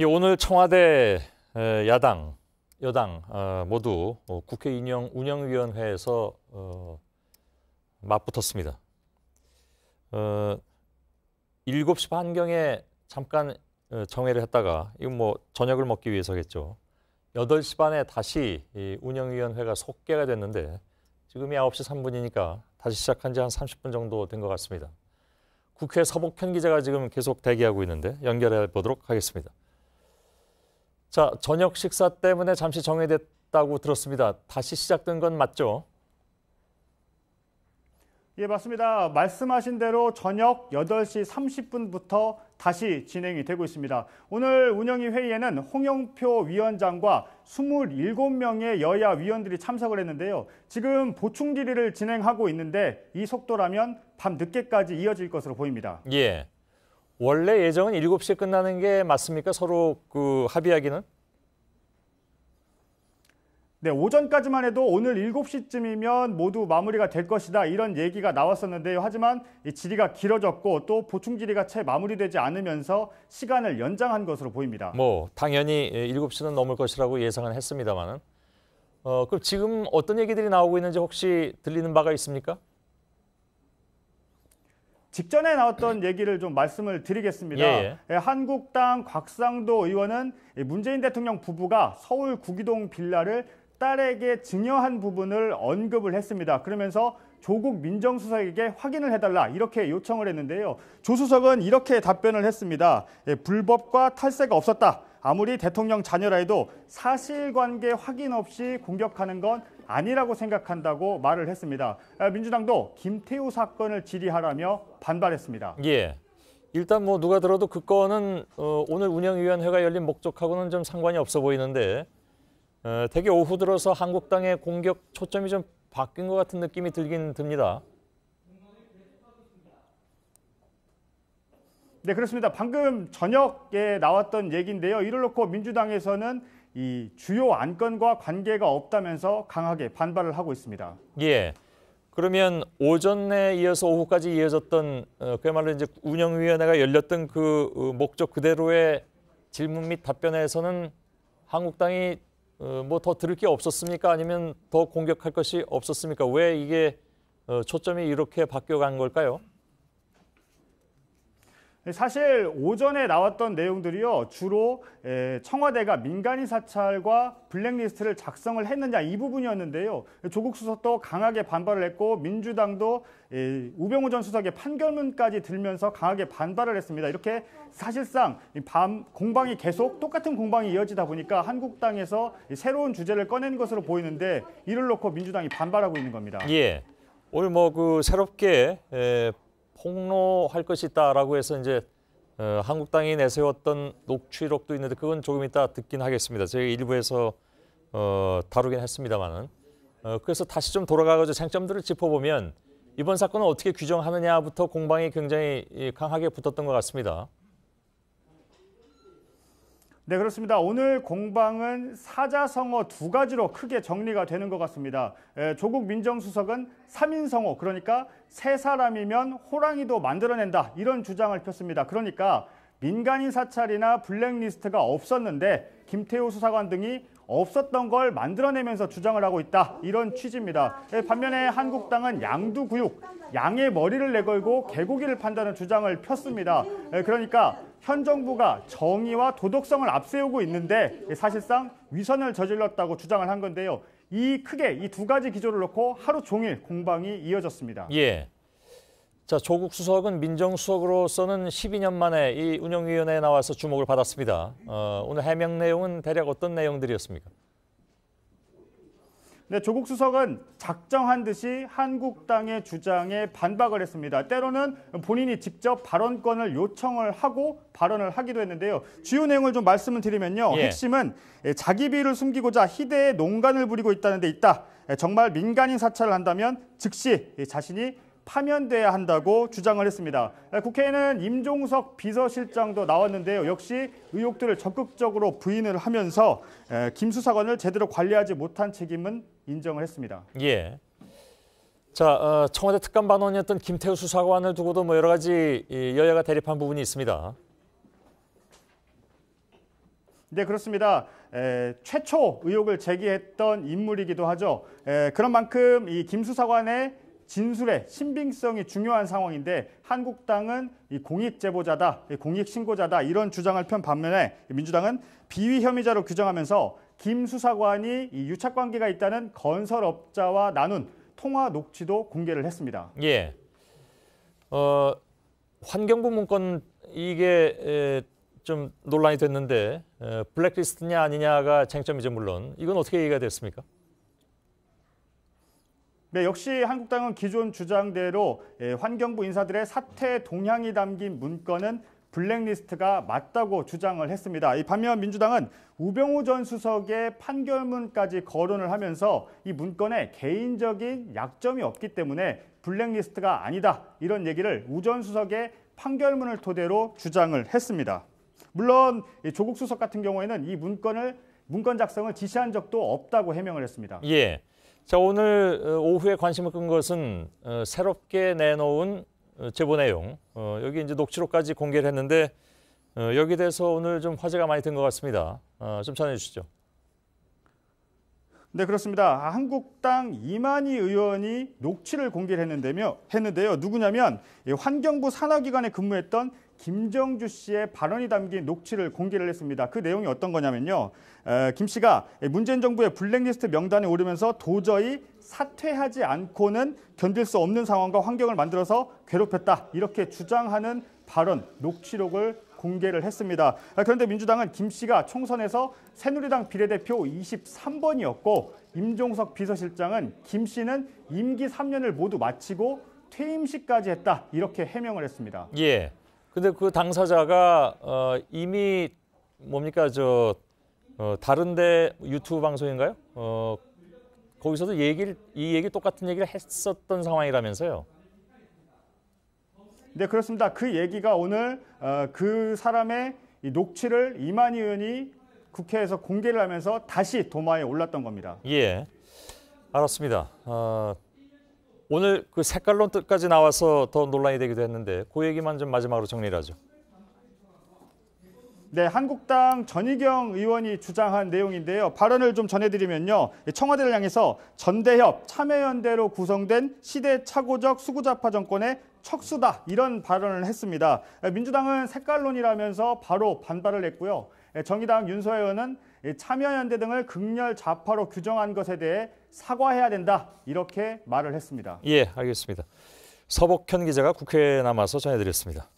오늘 청와대 야당, 여당 모두 국회 운영위원회에서 맞붙었습니다. 7시 반경에 잠깐 정회를 했다가 이건 뭐 저녁을 먹기 위해서겠죠. 8시 반에 다시 이 운영위원회가 속개가 됐는데 지금이 9시 3분이니까 다시 시작한 지 한 30분 정도 된 것 같습니다. 국회 서복현 기자가 지금 계속 대기하고 있는데 연결해 보도록 하겠습니다. 자, 저녁 식사 때문에 잠시 정회됐다고 들었습니다. 다시 시작된 건 맞죠? 예, 맞습니다. 말씀하신 대로 저녁 8시 30분부터 다시 진행이 되고 있습니다. 오늘 운영위 회의에는 홍영표 위원장과 27명의 여야 위원들이 참석을 했는데요. 지금 보충 질의를 진행하고 있는데 이 속도라면 밤 늦게까지 이어질 것으로 보입니다. 예. 원래 예정은 7시에 끝나는 게 맞습니까? 서로 합의하기는? 네, 오전까지만 해도 오늘 7시쯤이면 모두 마무리가 될 것이다 이런 얘기가 나왔었는데요. 하지만 이 질의가 길어졌고 또 보충 질의가 채 마무리되지 않으면서 시간을 연장한 것으로 보입니다. 뭐 당연히 7시는 넘을 것이라고 예상은 했습니다만은. 그럼 지금 어떤 얘기들이 나오고 있는지 혹시 들리는 바가 있습니까? 직전에 나왔던 얘기를 좀 말씀을 드리겠습니다. 예. 한국당 곽상도 의원은 문재인 대통령 부부가 서울 구기동 빌라를 딸에게 증여한 부분을 언급을 했습니다. 그러면서 조국 민정수석에게 확인을 해달라 이렇게 요청을 했는데요. 조 수석은 이렇게 답변을 했습니다. 불법과 탈세가 없었다. 아무리 대통령 자녀라 해도 사실관계 확인 없이 공격하는 건 아니라고 생각한다고 말을 했습니다. 민주당도 김태우 사건을 질의하라며 반발했습니다. 예. 일단 뭐 누가 들어도 그 건은 오늘 운영위원회가 열린 목적하고는 좀 상관이 없어 보이는데 되게 오후 들어서 한국당의 공격 초점이 좀 바뀐 것 같은 느낌이 들긴 듭니다. 네, 그렇습니다. 방금 저녁에 나왔던 얘기인데요. 이를 놓고 민주당에서는 이 주요 안건과 관계가 없다면서 강하게 반발을 하고 있습니다. 예. 그러면 오전에 이어서 오후까지 이어졌던 그야말로 이제 운영위원회가 열렸던 그 목적 그대로의 질문 및 답변에서는 한국당이 뭐 더 들을 게 없었습니까? 아니면 더 공격할 것이 없었습니까? 왜 이게 초점이 이렇게 바뀌어간 걸까요? 사실 오전에 나왔던 내용들이요. 주로 청와대가 민간인 사찰과 블랙리스트를 작성을 했느냐 이 부분이었는데요. 조국 수석도 강하게 반발을 했고 민주당도 우병우 전 수석의 판결문까지 들면서 강하게 반발을 했습니다. 이렇게 사실상 공방이 계속 똑같은 공방이 이어지다 보니까 한국당에서 새로운 주제를 꺼낸 것으로 보이는데 이를 놓고 민주당이 반발하고 있는 겁니다. 예. 오늘 뭐 새롭게 폭로할 것이 있다라고 해서 이제 한국당이 내세웠던 녹취록도 있는데 그건 조금 이따 듣긴 하겠습니다. 저희 일부에서 다루긴 했습니다만은 그래서 다시 좀 돌아가가지고 쟁점들을 짚어보면 이번 사건을 어떻게 규정하느냐부터 공방이 굉장히 강하게 붙었던 것 같습니다. 네, 그렇습니다. 오늘 공방은 사자성어 두 가지로 크게 정리가 되는 것 같습니다. 조국 민정수석은 3인성어, 그러니까 세 사람이면 호랑이도 만들어낸다 이런 주장을 폈습니다. 그러니까 민간인 사찰이나 블랙리스트가 없었는데 김태우 수사관 등이 없었던 걸 만들어내면서 주장을 하고 있다 이런 취지입니다. 반면에 한국당은 양두구육, 양의 머리를 내걸고 개고기를 판다는 주장을 폈습니다. 그러니까 현 정부가 정의와 도덕성을 앞세우고 있는데 사실상 위선을 저질렀다고 주장을 한 건데요. 크게 이 두 가지 기조를 놓고 하루 종일 공방이 이어졌습니다. 예. 자, 조국 수석은 민정수석으로서는 12년 만에 이 운영위원회에 나와서 주목을 받았습니다. 오늘 해명 내용은 대략 어떤 내용들이었습니까? 네, 조국 수석은 작정한 듯이 한국당의 주장에 반박을 했습니다. 때로는 본인이 직접 발언권을 요청을 하고 발언을 하기도 했는데요. 주요 내용을 좀 말씀을 드리면요. 예. 핵심은 자기 비위를 숨기고자 희대의 농간을 부리고 있다는 데 있다. 정말 민간인 사찰을 한다면 즉시 자신이 파면돼야 한다고 주장을 했습니다. 국회에는 임종석 비서실장도 나왔는데요. 역시 의혹들을 적극적으로 부인을 하면서 김 수사관을 제대로 관리하지 못한 책임은 인정을 했습니다. 예. 자, 청와대 특감반원이었던 김태우 수사관을 두고도 뭐 여러 가지 여야가 대립한 부분이 있습니다. 네, 그렇습니다. 최초 의혹을 제기했던 인물이기도 하죠. 그런 만큼 이 김 수사관의 진술의 신빙성이 중요한 상황인데 한국당은 이 공익 제보자다, 공익 신고자다 이런 주장을 편 반면에 민주당은 비위 혐의자로 규정하면서 김 수사관이 이 유착 관계가 있다는 건설업자와 나눈 통화 녹취도 공개를 했습니다. 예. 환경부 문건 이게 좀 논란이 됐는데 블랙리스트냐 아니냐가 쟁점이죠. 물론 이건 어떻게 얘기가 됐습니까? 네, 역시 한국당은 기존 주장대로 환경부 인사들의 사퇴 동향이 담긴 문건은 블랙리스트가 맞다고 주장을 했습니다. 이 반면 민주당은 우병우 전 수석의 판결문까지 거론을 하면서 이 문건에 개인적인 약점이 없기 때문에 블랙리스트가 아니다 이런 얘기를 우 전 수석의 판결문을 토대로 주장을 했습니다. 물론 조국 수석 같은 경우에는 이 문건 작성을 지시한 적도 없다고 해명을 했습니다. 예. 자, 오늘 오후에 관심을 끈 것은 새롭게 내놓은 제보 내용. 여기 이제 녹취록까지 공개를 했는데 여기에 대해서 오늘 좀 화제가 많이 된 것 같습니다. 좀 전해 주시죠. 네, 그렇습니다. 한국당 이만희 의원이 녹취를 공개를 했는데요. 누구냐면 환경부 산하기관에 근무했던 김정주 씨의 발언이 담긴 녹취를 공개를 했습니다. 그 내용이 어떤 거냐면요. 김 씨가 문재인 정부의 블랙리스트 명단에 오르면서 도저히 사퇴하지 않고는 견딜 수 없는 상황과 환경을 만들어서 괴롭혔다. 이렇게 주장하는 발언, 녹취록을 공개를 했습니다. 그런데 민주당은 김 씨가 총선에서 새누리당 비례대표 23번이었고 임종석 비서실장은 김 씨는 임기 3년을 모두 마치고 퇴임식까지 했다. 이렇게 해명을 했습니다. 예. 근데 그 당사자가 이미 뭡니까 다른데 유튜브 방송인가요? 거기서도 이 얘기 똑같은 얘기를 했었던 상황이라면서요. 네, 그렇습니다. 그 얘기가 오늘 그 사람의 이 녹취를 이만희 의원이 국회에서 공개를 하면서 다시 도마에 올랐던 겁니다. 예, 알았습니다. 오늘 그 색깔론까지 나와서 더 논란이 되기도 했는데 그 얘기만 좀 마지막으로 정리를 하죠. 네, 한국당 전희경 의원이 주장한 내용인데요. 발언을 좀 전해드리면요. 청와대를 향해서 전대협, 참여연대로 구성된 시대착오적 수구좌파 정권의 척수다 이런 발언을 했습니다. 민주당은 색깔론이라면서 바로 반발을 했고요. 정의당 윤소혜 의원은 참여연대 등을 극렬 좌파로 규정한 것에 대해 사과해야 된다 이렇게 말을 했습니다. 예, 알겠습니다. 서복현 기자가 국회에 남아서 전해드렸습니다.